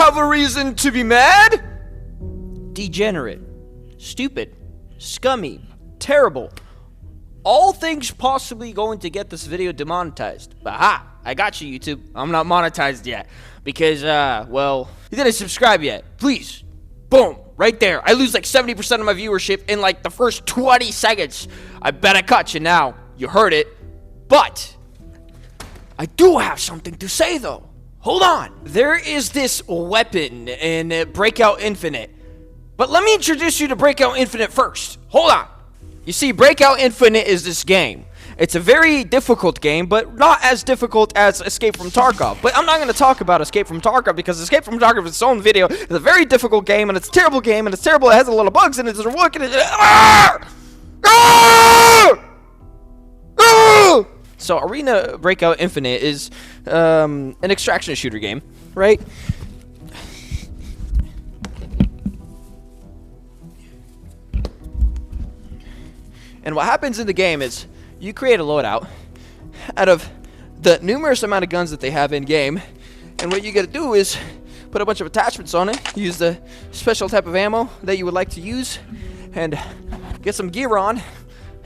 have a reason to be mad? Degenerate, stupid, scummy, terrible. All things possibly going to get this video demonetized. But ha! I got you, YouTube. I'm not monetized yet. Because, well, you didn't subscribe yet. Please. Boom. Right there. I lose like 70% of my viewership in like the first 20 seconds. I bet I caught you now. You heard it. But I do have something to say, though. Hold on. There is this weapon in Breakout Infinite. But let me introduce you to Breakout Infinite first. Hold on. You see, Breakout Infinite is this game. It's a very difficult game, but not as difficult as Escape from Tarkov. But I'm not going to talk about Escape from Tarkov because Escape from Tarkov is its own video. It's a very difficult game, and it's a terrible game, and it's terrible. It has a lot of bugs in it. It doesn't work. So Arena Breakout Infinite is an extraction shooter game, right? And what happens in the game is you create a loadout out of the numerous amount of guns that they have in game, and what you got to do is put a bunch of attachments on it, use the special type of ammo that you would like to use, and get some gear on.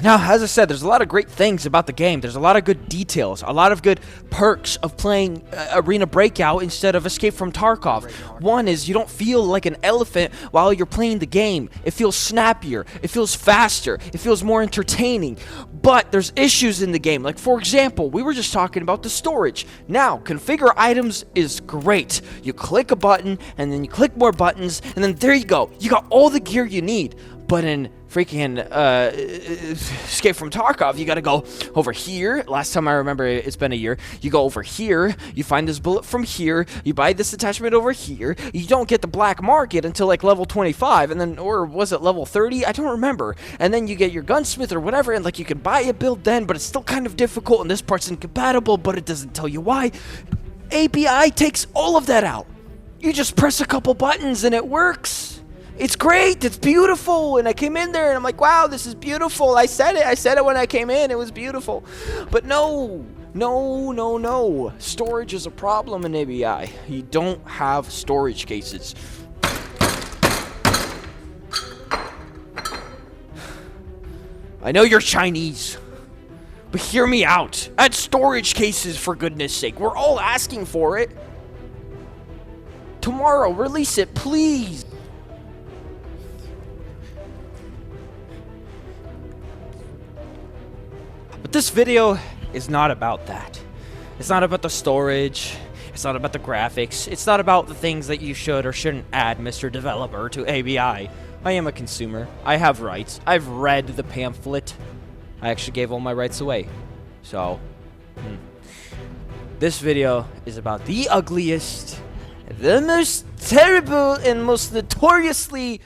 Now, as I said, there's a lot of great things about the game. There's a lot of good details, a lot of good perks of playing Arena Breakout instead of Escape from Tarkov. One is you don't feel like an elephant while you're playing the game. It feels snappier, it feels faster, it feels more entertaining. But there's issues in the game. Like, for example, we were just talking about the storage. Now, configure items is great. You click a button, and then you click more buttons, and then there you go. You got all the gear you need. But in freaking Escape from Tarkov, you gotta go over here. Last time I remember, it's been a year. You go over here, you find this bullet from here, you buy this attachment over here. You don't get the black market until like level 25, and then, or was it level 30? I don't remember. And then you get your gunsmith or whatever, and like you can buy a build then, but it's still kind of difficult, and this part's incompatible, but it doesn't tell you why. API takes all of that out. You just press a couple buttons and it works. It's great, it's beautiful, and I came in there and I'm like, wow, this is beautiful. I said it when I came in, it was beautiful. But no. Storage is a problem in ABI. You don't have storage cases. I know you're Chinese, but hear me out. Add storage cases, for goodness sake. We're all asking for it. Tomorrow, release it, please. But this video is not about that. It's not about the storage. It's not about the graphics. It's not about the things that you should or shouldn't add, Mr. Developer, to ABI. I am a consumer. I have rights. I've read the pamphlet. I actually gave all my rights away. So, this video is about the ugliest, the most terrible, and most notoriously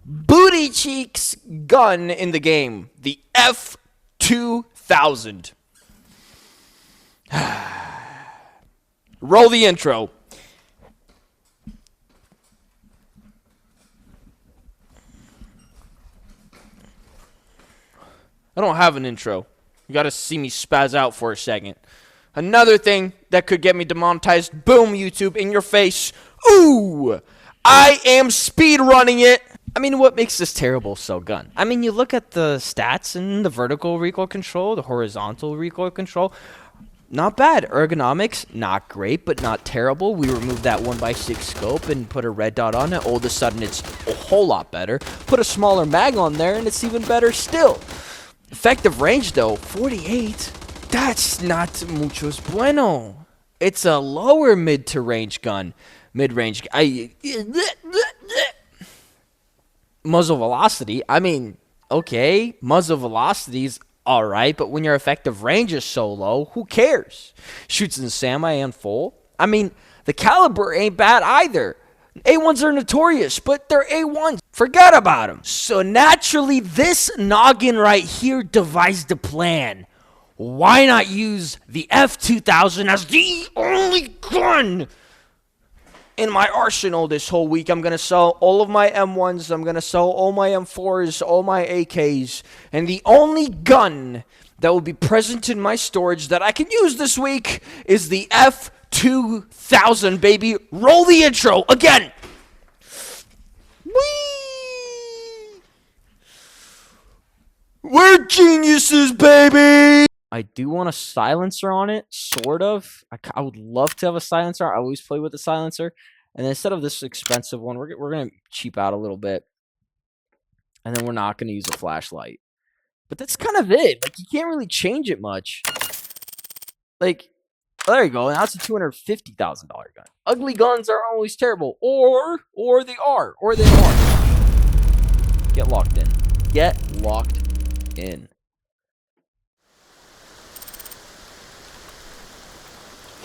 booty cheeks gun in the game. The F2000. Roll the intro. I don't have an intro. You gotta see me spaz out for a second. Another thing that could get me demonetized. Boom, YouTube, in your face. Ooh! I am speed running it. I mean, what makes this terrible gun? I mean, you look at the stats and the vertical recoil control, the horizontal recoil control. Not bad. Ergonomics, not great, but not terrible. We removed that 1x6 scope and put a red dot on it. All of a sudden, it's a whole lot better. Put a smaller mag on there, and it's even better still. Effective range, though, 48. That's not muchos bueno. It's a lower mid-to-range gun. Mid-range. Muzzle velocity. I mean, okay. Muzzle velocity's alright, but when your effective range is so low, who cares? Shoots in semi and full. I mean, the caliber ain't bad either. A1s are notorious, but they're A1s. Forget about them. So naturally, this noggin right here devised a plan. Why not use the F2000 as the only gun in my arsenal this whole week? I'm going to sell all of my M1s. I'm going to sell all my M4s, all my AKs. And the only gun that will be present in my storage that I can use this week is the F2000. F2000, baby. Roll the intro again. Whee! We're geniuses, baby. I do want a silencer on it, sort of. I would love to have a silencer. I always play with a silencer. And instead of this expensive one, we're going to cheap out a little bit. And then we're not going to use a flashlight. But that's kind of it. Like, you can't really change it much. Like, there you go. Now it's a $250,000 gun. Ugly guns are always terrible. Or they are. Or they are. Get locked in. Get locked in.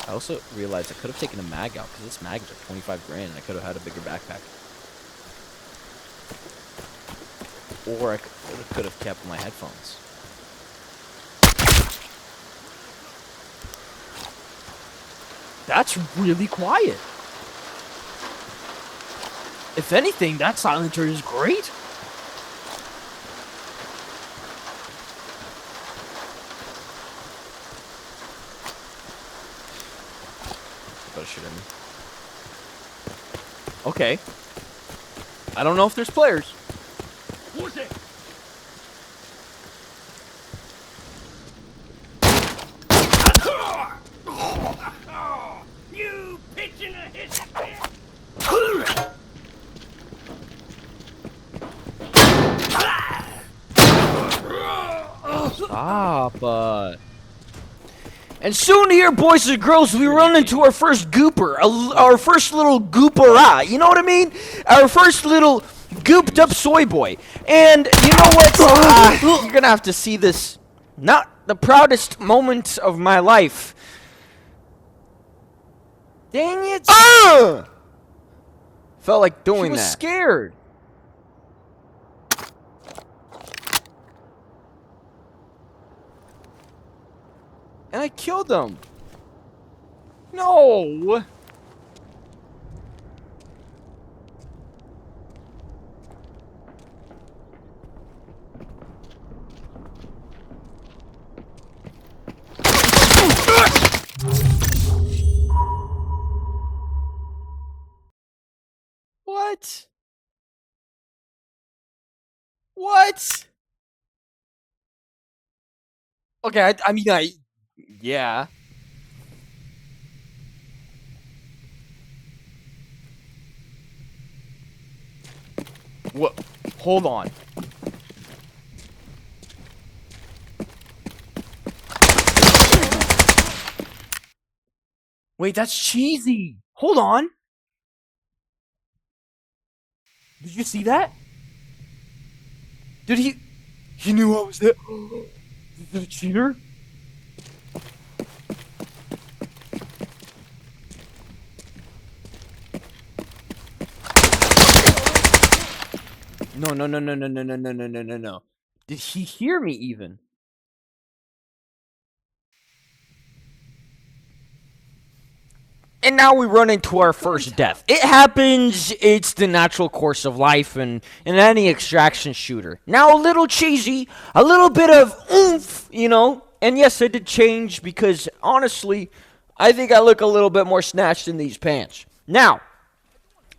I also realized I could have taken a mag out because this mag is like 25 grand and I could have had a bigger backpack. Or I could have kept my headphones. That's really quiet. If anything, that silencer is great. Better shoot at me. Okay. I don't know if there's players. What's it? You pitching a hit. Stop. And soon here, boys and girls, we run into our first gooper, our first little goopera. You know what I mean? Our first little gooped up soy boy. And you know what? You're gonna have to see this. Not the proudest moment of my life. Dang it! Felt like doing that. She was scared. And I killed him. No. What? What? Okay, I mean, yeah. What? Hold on. Wait, that's cheesy. Hold on. Did you see that? Did he knew I was there. Is it a cheater? No. Did he hear me even? And now we run into our first death. It happens. It's the natural course of life in any extraction shooter. Now a little cheesy, a little bit of oomph, you know. And yes, I did change because honestly, I think I look a little bit more snatched in these pants. Now,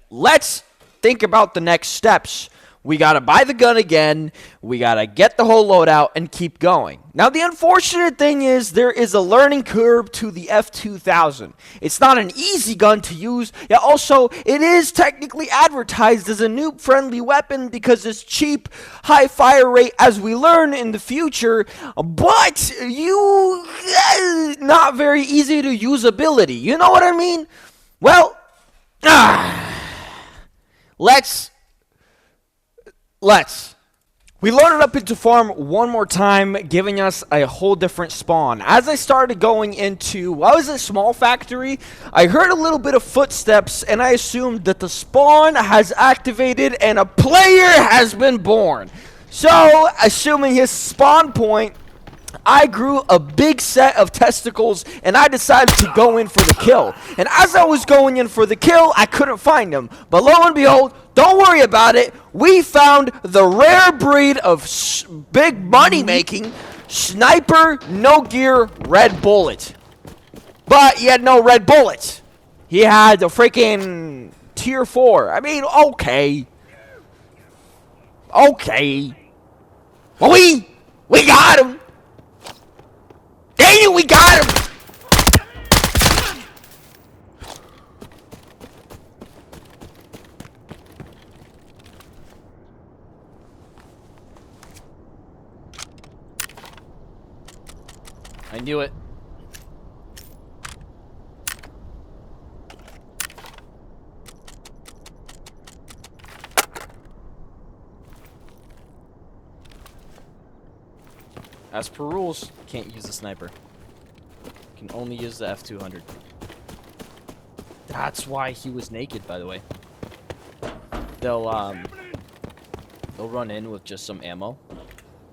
let's think about the next steps. We got to buy the gun again. We got to get the whole loadout and keep going. Now, the unfortunate thing is there is a learning curve to the F2000. It's not an easy gun to use. Yeah, also, it is technically advertised as a noob-friendly weapon because it's cheap, high fire rate, as we learn in the future, but not very easy to usability. You know what I mean? Well, let's. We loaded up into farm one more time, giving us a whole different spawn. As I started going into, what was it, small factory, I heard a little bit of footsteps, and I assumed that the spawn has activated and a player has been born. So, assuming his spawn point, I grew a big set of testicles, and I decided to go in for the kill. And as I was going in for the kill, I couldn't find him. But lo and behold, don't worry about it, we found the rare breed of big money-making sniper, no gear, red bullet. But he had no red bullets. He had the freaking tier 4. I mean, okay. Okay. Well, we got him. Dang it, we got him. I knew it. As per rules, can't use the sniper. Can only use the F200. That's why he was naked, by the way. They'll run in with just some ammo.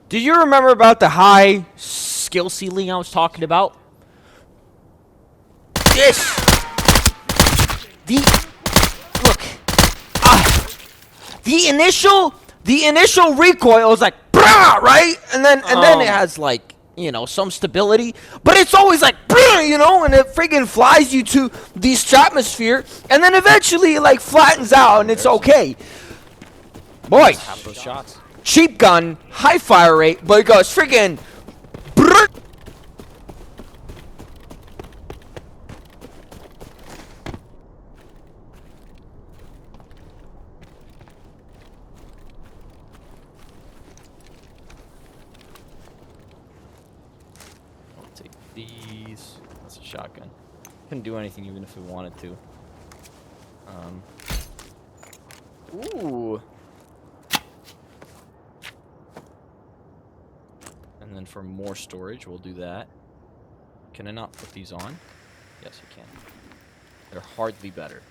Do you remember about the high skill ceiling I was talking about? This! The initial recoil was like, brah, right? And then it has like, you know, some stability, but it's always like, brah, you know, and it friggin' flies you to the stratosphere, and then eventually it like flattens out, and it's okay. Boy, Half those shots. cheap gun, high fire rate, but it goes friggin' brrr. I'll take these. That's a shotgun. Couldn't do anything even if we wanted to. Ooh. And then for more storage, we'll do that. Can I not put these on? Yes, I can. They're hardly better.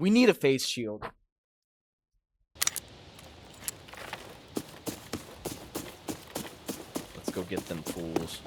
We need a face shield. Let's go get them fools.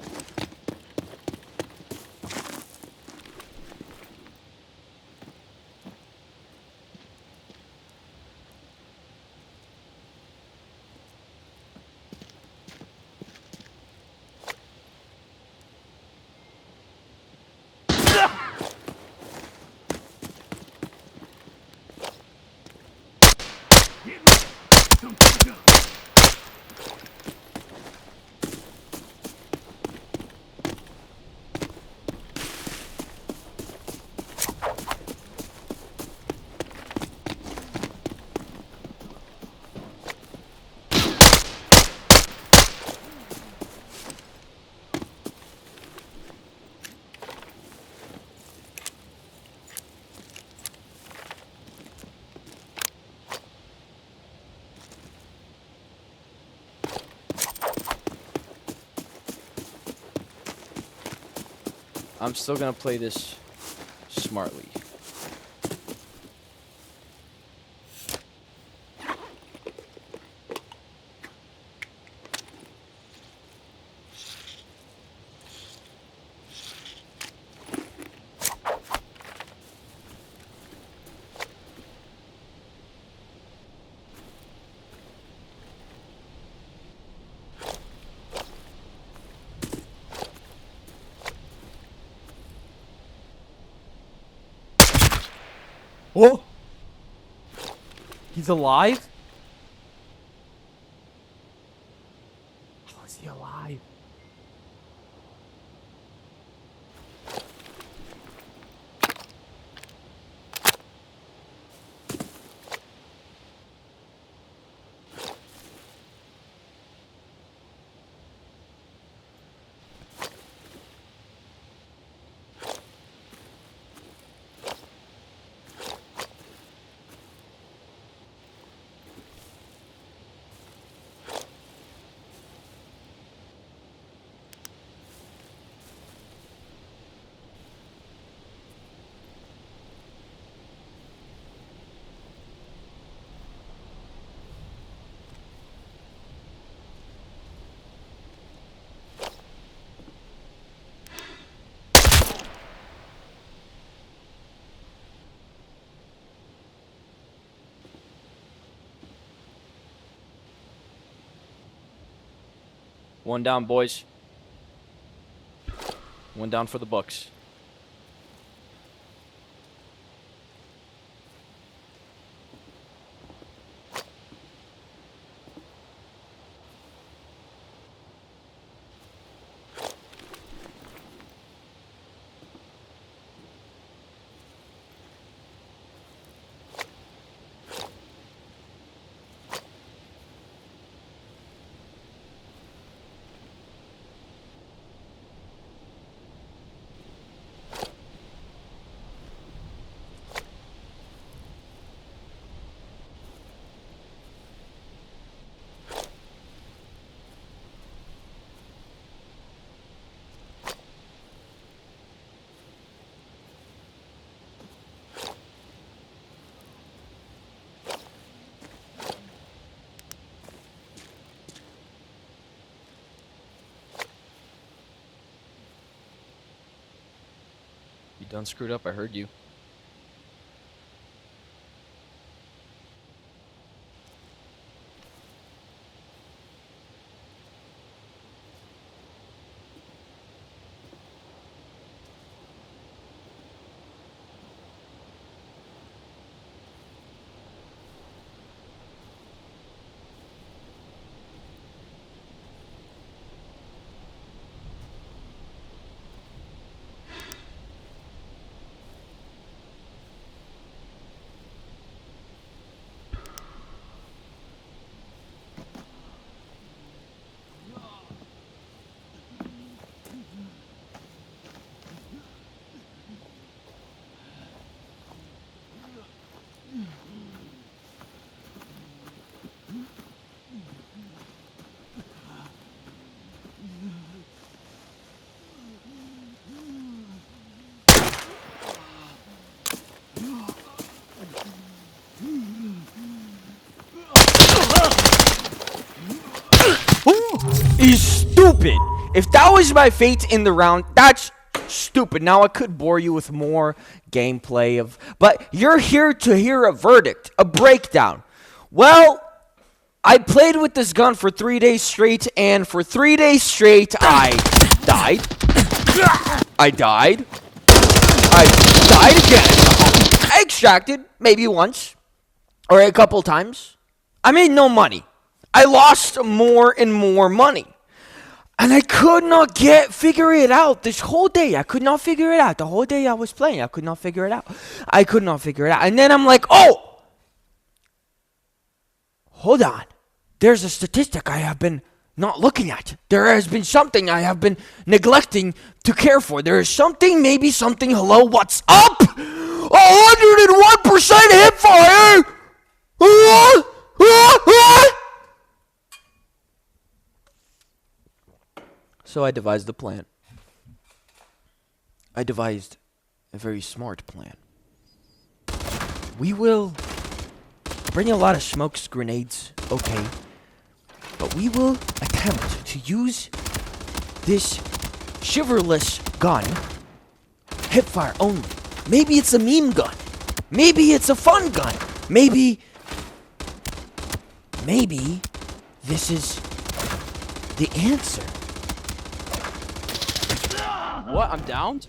I'm still gonna play this smartly. Oh! He's alive? How is he alive? One down, boys. One down for the Bucks. You done screwed up, I heard you. He's stupid. If that was my fate in the round, that's stupid. Now I could bore you with more gameplay but you're here to hear a verdict, a breakdown. Well, I played with this gun for 3 days straight, and for 3 days straight, I died. I died. I died again. I extracted maybe once or a couple times. I made no money. I lost more and more money. And I could not figure it out this whole day. I could not figure it out. The whole day I was playing, I could not figure it out. I could not figure it out. And then I'm like, oh! Hold on. There's a statistic I have been not looking at. There has been something I have been neglecting to care for. There is something, maybe something. Hello, what's up? 101% hip fire! So I devised a plan. I devised a very smart plan. We will bring a lot of smokes, grenades, okay. But we will attempt to use this shiverless gun, hipfire only. Maybe it's a meme gun. Maybe it's a fun gun. Maybe this is the answer. What? I'm downed?